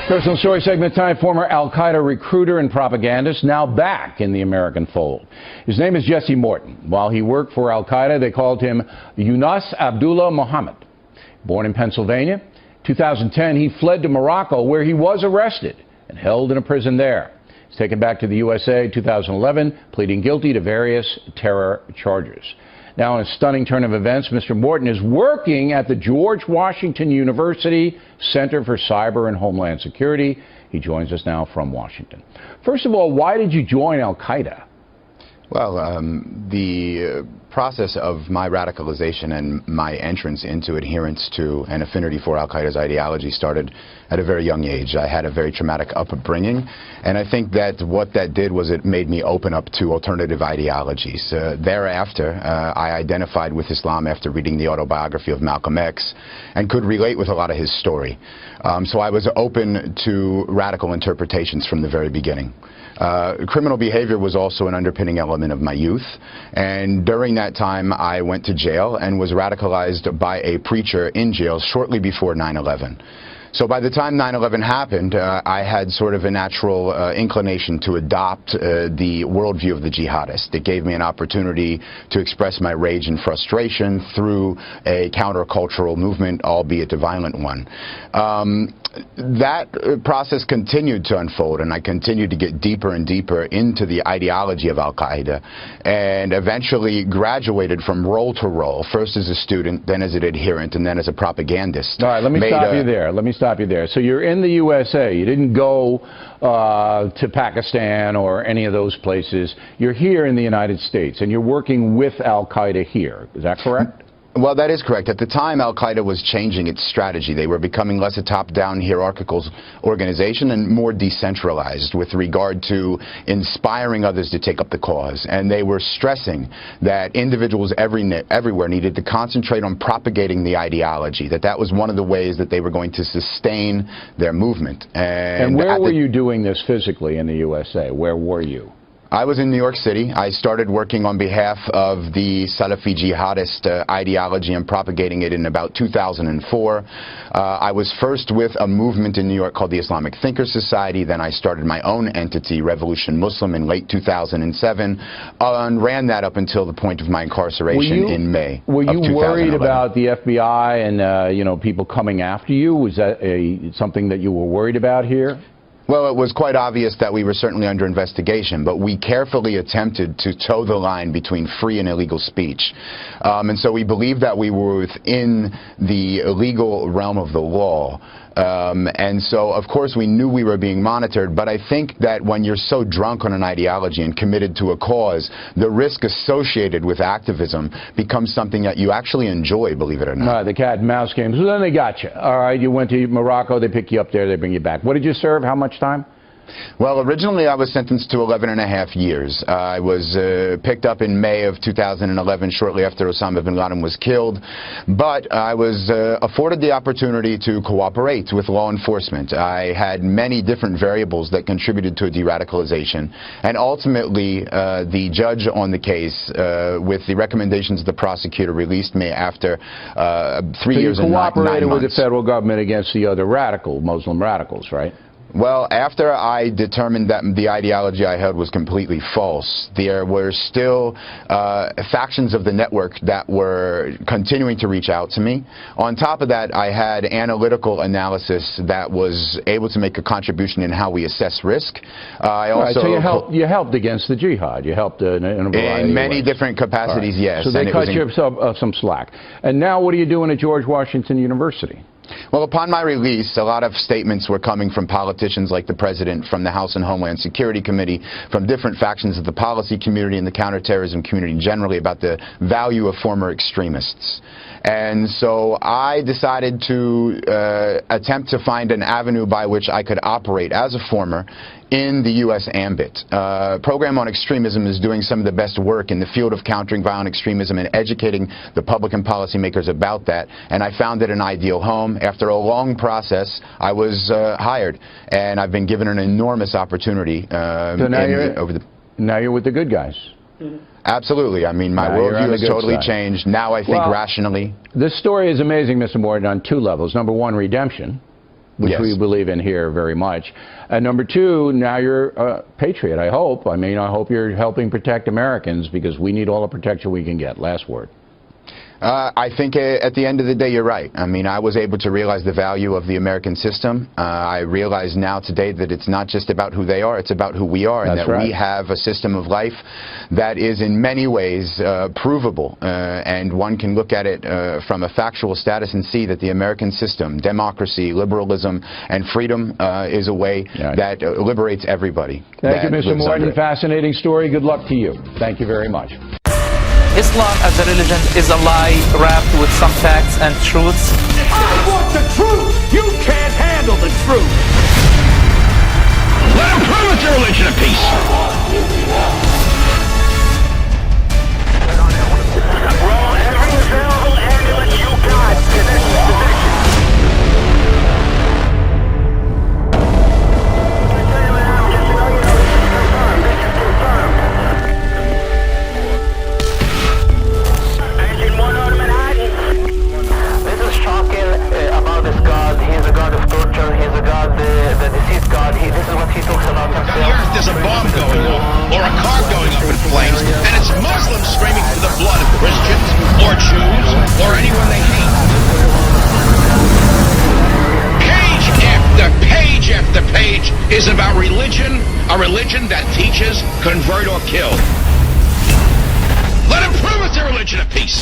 Personal story segment time. Former Al-Qaeda recruiter and propagandist, now back in the American fold. His name is Jesse Morton. While he worked for Al-Qaeda, they called him Yunus Abdullah Muhammad. Born in Pennsylvania, 2010, he fled to Morocco, where he was arrested and held in a prison there. He's taken back to the USA 2011, pleading guilty to various terror charges. Now, in a stunning turn of events, Mr. Morton is working at the George Washington University Center for Cyber and Homeland Security. He joins us now from Washington. First of all, why did you join Al-Qaeda? Well, the process of my radicalization and my entrance into adherence to and affinity for Al-Qaeda's ideology started at a very young age. I had a very traumatic upbringing, and I think that what that did was it made me open up to alternative ideologies. Thereafter, I identified with Islam after reading the autobiography of Malcolm X and could relate with a lot of his story. So I was open to radical interpretations from the very beginning. Criminal behavior was also an underpinning element of my youth, and during that time I went to jail and was radicalized by a preacher in jail shortly before 9/11. So by the time 9/11 happened, I had sort of a natural inclination to adopt the worldview of the jihadist. It gave me an opportunity to express my rage and frustration through a countercultural movement, albeit a violent one. That process continued to unfold, and I continued to get deeper and deeper into the ideology of Al-Qaeda, and eventually graduated from role to role, first as a student, then as an adherent, and then as a propagandist. All right, let me stop you there. Let me stop you there. So you're in the USA. You didn't go to Pakistan or any of those places. You're here in the United States, and you're working with Al-Qaeda here. Is that correct? Well, that is correct. At the time, Al-Qaeda was changing its strategy. They were becoming less a top-down hierarchical organization and more decentralized with regard to inspiring others to take up the cause. And they were stressing that individuals everywhere needed to concentrate on propagating the ideology, that was one of the ways that they were going to sustain their movement. And where were you doing this physically in the USA? Where were you? I was in New York City. I started working on behalf of the Salafi jihadist ideology and propagating it in about 2004. I was first with a movement in New York called the Islamic Thinkers Society. Then I started my own entity, Revolution Muslim, in late 2007, and ran that up until the point of my incarceration in May of 2011. Were you worried about the FBI and people coming after you? Was that something that you were worried about here? Well, it was quite obvious that we were certainly under investigation, but we carefully attempted to toe the line between free and illegal speech. And so we believed that we were within the legal realm of the law. And so, of course, we knew we were being monitored, but I think that when you're so drunk on an ideology and committed to a cause, the risk associated with activism becomes something that you actually enjoy, believe it or not. The cat and mouse game. So then they got you. All right, you went to Morocco, they pick you up there, they bring you back. What did you serve? How much time? Well, originally I was sentenced to 11.5 years. I was picked up in May of 2011, shortly after Osama bin Laden was killed. But I was afforded the opportunity to cooperate with law enforcement. I had many different variables that contributed to a de-radicalization. And ultimately, the judge on the case, with the recommendations of the prosecutor, released me after 3 years and 9 months. So you cooperated with the federal government against the other Muslim radicals, right? Well, after I determined that the ideology I held was completely false, there were still factions of the network that were continuing to reach out to me. On top of that, I had analytical analysis that was able to make a contribution in how we assess risk. I also so you helped against the jihad. You helped in a variety in many of ways. Different capacities, yes. So they cut you some slack. And now what are you doing at George Washington University? Well, upon my release, a lot of statements were coming from politicians like the President, from the House and Homeland Security Committee, from different factions of the policy community and the counterterrorism community generally about the value of former extremists. And so I decided to attempt to find an avenue by which I could operate as a former in the U.S. ambit. Program on Extremism is doing some of the best work in the field of countering violent extremism and educating the public and policymakers about that. And I found it an ideal home. After a long process, I was hired, and I've been given an enormous opportunity. So now you're with the good guys. Absolutely. I mean, my worldview has totally changed. Now I think rationally. This story is amazing, Mr. Morton, on two levels. Number one, redemption. which Yes. we believe in here very much. And number two, now you're a patriot, I hope. I mean, I hope you're helping protect Americans, because we need all the protection we can get. Last word. I think at the end of the day, you're right. I mean, I was able to realize the value of the American system. I realize now today that it's not just about who they are, it's about who we are, and That's that right. we have a system of life that is in many ways provable. And one can look at it from a factual status and see that the American system, democracy, liberalism, and freedom is a way that liberates everybody. Thank you, Mr. Morton. Fascinating story. Good luck to you. Thank you very much. Islam as a religion is a lie wrapped with some facts and truths. I want the truth! You can't handle the truth! Let them prove it's a religion of peace. There's a bomb going off, or a car going up in flames, and it's Muslims screaming for the blood of Christians, or Jews, or anyone they hate. Page after page after page is about religion, a religion that teaches convert or kill. Let them prove it's a religion of peace.